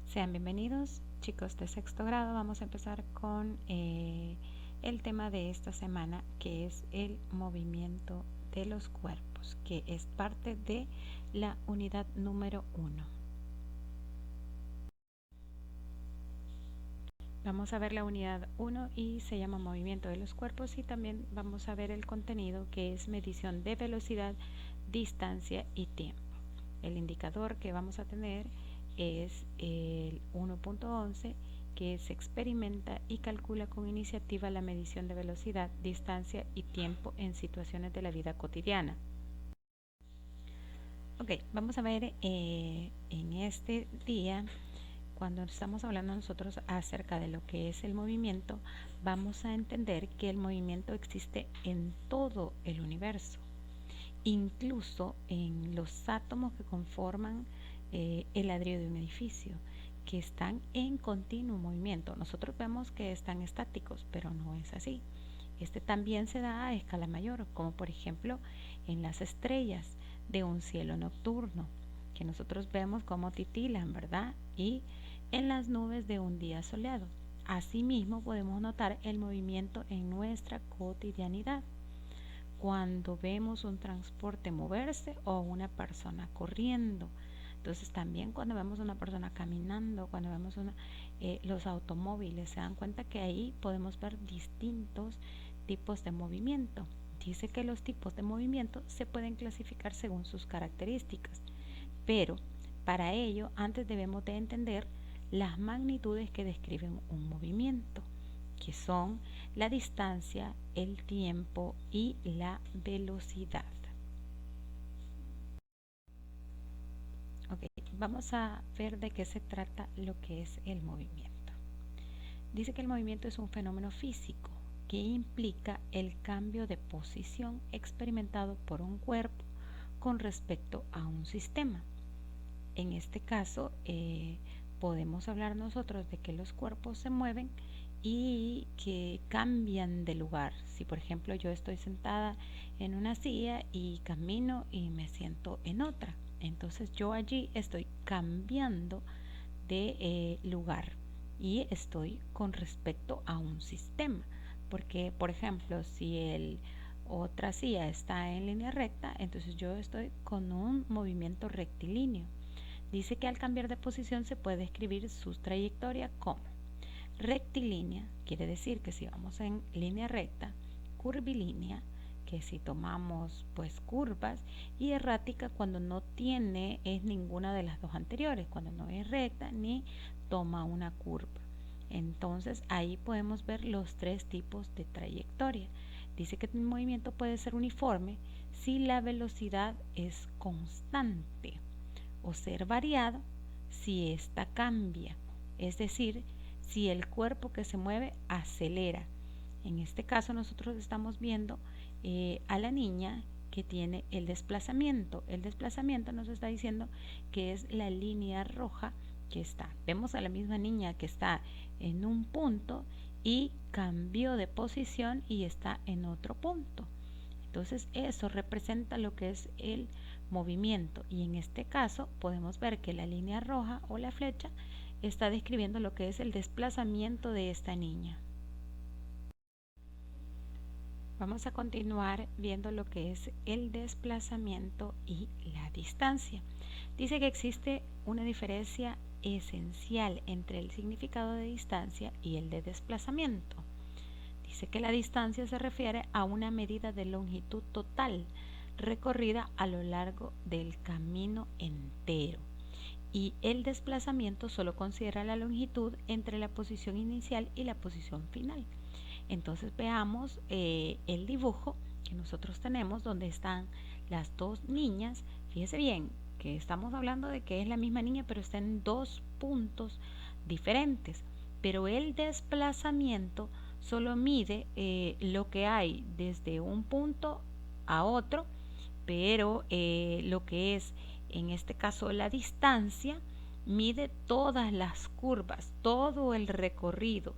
Sean bienvenidos, chicos de sexto grado. Vamos a empezar con el tema de esta semana, que es el movimiento de los cuerpos, que es parte de la unidad número 1. Vamos a ver la unidad 1 y se llama movimiento de los cuerpos, y también vamos a ver el contenido, que es medición de velocidad, distancia y tiempo. El indicador que vamos a tener es el 1.11, que se experimenta y calcula con iniciativa la medición de velocidad, distancia y tiempo en situaciones de la vida cotidiana. Ok, vamos a ver en este día, cuando estamos hablando nosotros acerca de lo que es el movimiento, vamos a entender que el movimiento existe en todo el universo, incluso en los átomos que conforman el ladrillo de un edificio, que están en continuo movimiento. Nosotros vemos que están estáticos, pero no es así. Este también se da a escala mayor, como por ejemplo en las estrellas de un cielo nocturno, que nosotros vemos cómo titilan, ¿verdad? Y en las nubes de un día soleado. Asimismo, podemos notar el movimiento en nuestra cotidianidad, cuando vemos un transporte moverse o una persona corriendo. Entonces también cuando vemos una persona caminando, cuando vemos los automóviles, se dan cuenta que ahí podemos ver distintos tipos de movimiento. Dice que los tipos de movimiento se pueden clasificar según sus características, pero para ello antes debemos de entender las magnitudes que describen un movimiento, que son la distancia, el tiempo y la velocidad. Ok, vamos a ver de qué se trata lo que es el movimiento. Dice que el movimiento es un fenómeno físico que implica el cambio de posición experimentado por un cuerpo con respecto a un sistema. En este caso, podemos hablar nosotros de que los cuerpos se mueven y que cambian de lugar. Si por ejemplo yo estoy sentada en una silla y camino y me siento en otra, entonces yo allí estoy cambiando de lugar y estoy con respecto a un sistema. Porque por ejemplo, si otra silla está en línea recta, entonces yo estoy con un movimiento rectilíneo. Dice que al cambiar de posición se puede escribir su trayectoria como rectilínea, quiere decir que si vamos en línea recta; curvilínea, que si tomamos pues curvas; y errática, cuando no tiene es ninguna de las dos anteriores, cuando no es recta ni toma una curva. Entonces ahí podemos ver los tres tipos de trayectoria. Dice que el movimiento puede ser uniforme si la velocidad es constante, o ser variado si ésta cambia, es decir, si el cuerpo que se mueve acelera. En este caso nosotros estamos viendo a la niña que tiene el desplazamiento. El desplazamiento nos está diciendo que es la línea roja que está. Vemos a la misma niña que está en un punto y cambió de posición y está en otro punto. Entonces eso representa lo que es el movimiento, y en este caso podemos ver que la línea roja o la flecha está describiendo lo que es el desplazamiento de esta niña. Vamos a continuar viendo lo que es el desplazamiento y la distancia. Dice que existe una diferencia esencial entre el significado de distancia y el de desplazamiento. Dice que la distancia se refiere a una medida de longitud total recorrida a lo largo del camino entero, y el desplazamiento solo considera la longitud entre la posición inicial y la posición final. Entonces veamos el dibujo que nosotros tenemos, donde están las dos niñas. Fíjese bien que estamos hablando de que es la misma niña, pero está en dos puntos diferentes. Pero el desplazamiento solo mide lo que hay desde un punto a otro, pero lo que es en este caso la distancia mide todas las curvas, todo el recorrido.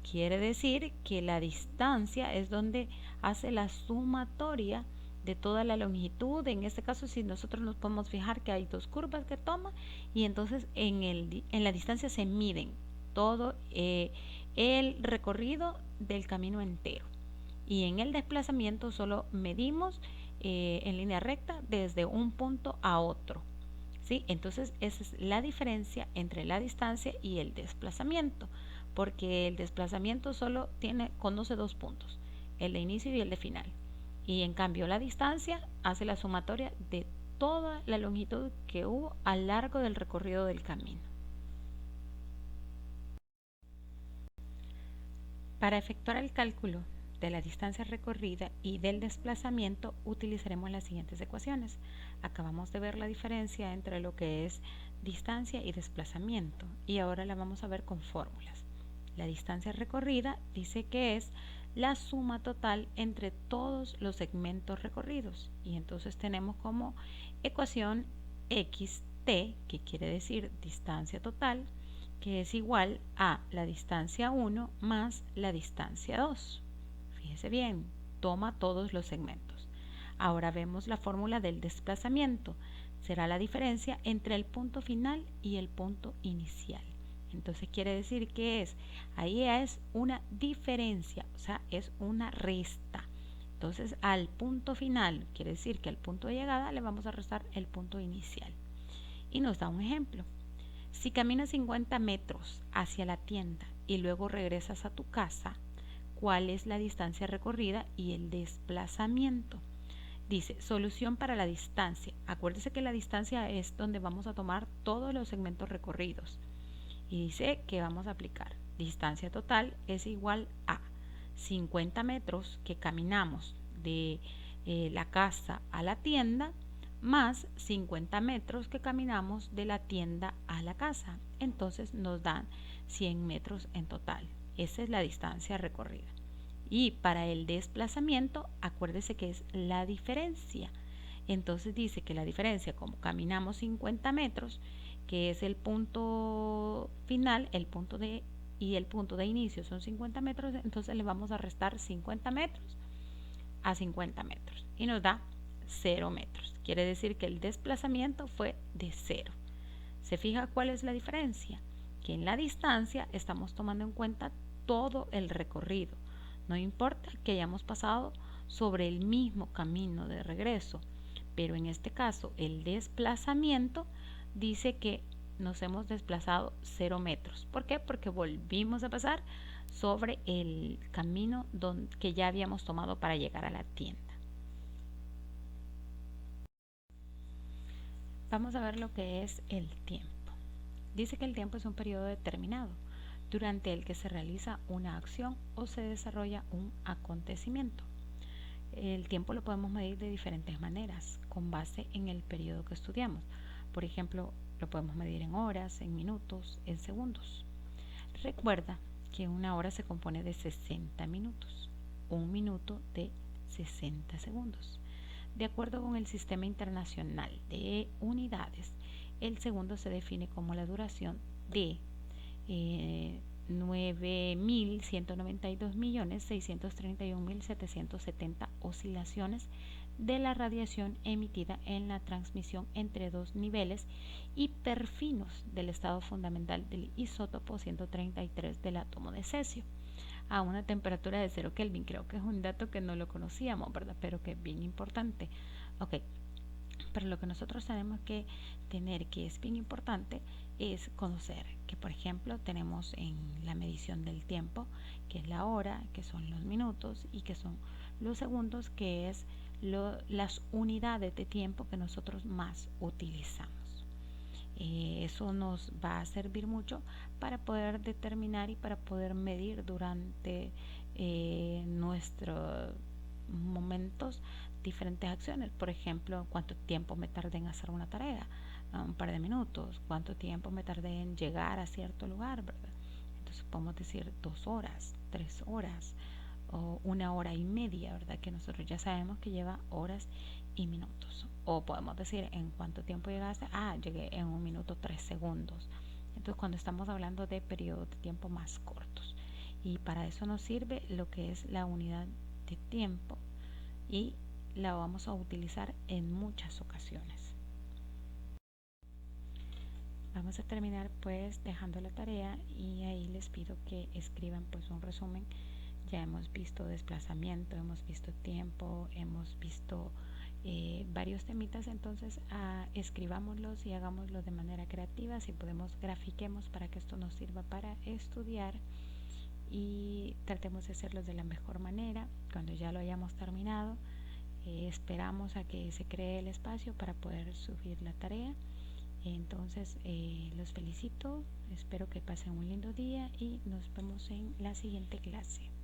Quiere decir que la distancia es donde hace la sumatoria de toda la longitud. En este caso, si nosotros nos podemos fijar que hay dos curvas que toma, y entonces en la distancia se miden todo el recorrido del camino entero. Y en el desplazamiento solo medimos en línea recta desde un punto a otro. ¿Sí? Entonces esa es la diferencia entre la distancia y el desplazamiento, porque el desplazamiento solo conoce dos puntos, el de inicio y el de final, y en cambio la distancia hace la sumatoria de toda la longitud que hubo a lo largo del recorrido del camino. Para efectuar el cálculo de la distancia recorrida y del desplazamiento utilizaremos las siguientes ecuaciones. Acabamos de ver la diferencia entre lo que es distancia y desplazamiento, y ahora la vamos a ver con fórmulas. La distancia recorrida dice que es la suma total entre todos los segmentos recorridos, y entonces tenemos como ecuación xt, que quiere decir distancia total, que es igual a la distancia 1 más la distancia 2. Fíjese bien, toma todos los segmentos. Ahora vemos la fórmula del desplazamiento. Será la diferencia entre el punto final y el punto inicial. Entonces quiere decir que ahí es una diferencia, o sea, es una resta. Entonces al punto final, quiere decir que al punto de llegada le vamos a restar el punto inicial. Y nos da un ejemplo. Si caminas 50 metros hacia la tienda y luego regresas a tu casa, ¿cuál es la distancia recorrida y el desplazamiento? Dice, solución para la distancia. Acuérdese que la distancia es donde vamos a tomar todos los segmentos recorridos. Y dice que vamos a aplicar distancia total es igual a 50 metros que caminamos de la casa a la tienda, más 50 metros que caminamos de la tienda a la casa. Entonces nos dan 100 metros en total. Esa es la distancia recorrida. Y para el desplazamiento, acuérdese que es la diferencia. Entonces dice que la diferencia, como caminamos 50 metros, que es el punto final, y el punto de inicio son 50 metros, entonces le vamos a restar 50 metros a 50 metros y nos da 0 metros. Quiere decir que el desplazamiento fue de 0. ¿Se fija cuál es la diferencia? Que en la distancia estamos tomando en cuenta todo el recorrido. No importa que hayamos pasado sobre el mismo camino de regreso, pero en este caso el desplazamiento dice que nos hemos desplazado 0 metros. ¿Por qué? Porque volvimos a pasar sobre el camino que ya habíamos tomado para llegar a la tienda. Vamos a ver lo que es el tiempo. Dice que el tiempo es un periodo determinado durante el que se realiza una acción o se desarrolla un acontecimiento. El tiempo lo podemos medir de diferentes maneras con base en el periodo que estudiamos. Por ejemplo, lo podemos medir en horas, en minutos, en segundos. Recuerda que una hora se compone de 60 minutos, un minuto de 60 segundos. De acuerdo con el Sistema Internacional de Unidades, el segundo se define como la duración de 9.192.631.770 oscilaciones de la radiación emitida en la transmisión entre dos niveles hiperfinos del estado fundamental del isótopo 133 del átomo de cesio a una temperatura de 0 Kelvin. Creo que es un dato que no lo conocíamos, ¿verdad? Pero que es bien importante. Ok, pero lo que nosotros tenemos que tener, que es bien importante, es conocer que, por ejemplo, tenemos en la medición del tiempo, que es la hora, que son los minutos, y que son los segundos, que es las unidades de tiempo que nosotros más utilizamos. Eso nos va a servir mucho para poder determinar y para poder medir durante nuestros momentos diferentes acciones. Por ejemplo, cuánto tiempo me tardé en hacer una tarea, un par de minutos, cuánto tiempo me tardé en llegar a cierto lugar, ¿verdad? Entonces podemos decir 2 horas, 3 horas o 1 hora y media, ¿verdad? Que nosotros ya sabemos que lleva horas y minutos. O podemos decir en cuánto tiempo llegaste. Llegué en 1 minuto 3 segundos. Entonces cuando estamos hablando de periodos de tiempo más cortos, y para eso nos sirve lo que es la unidad de tiempo y la vamos a utilizar en muchas ocasiones. Vamos a terminar pues dejando la tarea y ahí les pido que escriban pues un resumen. Ya hemos visto desplazamiento, hemos visto tiempo, hemos visto varios temitas, entonces escribámoslos y hagámoslo de manera creativa. Si podemos, grafiquemos para que esto nos sirva para estudiar y tratemos de hacerlos de la mejor manera. Cuando ya lo hayamos terminado, esperamos a que se cree el espacio para poder subir la tarea. Entonces los felicito, espero que pasen un lindo día y nos vemos en la siguiente clase.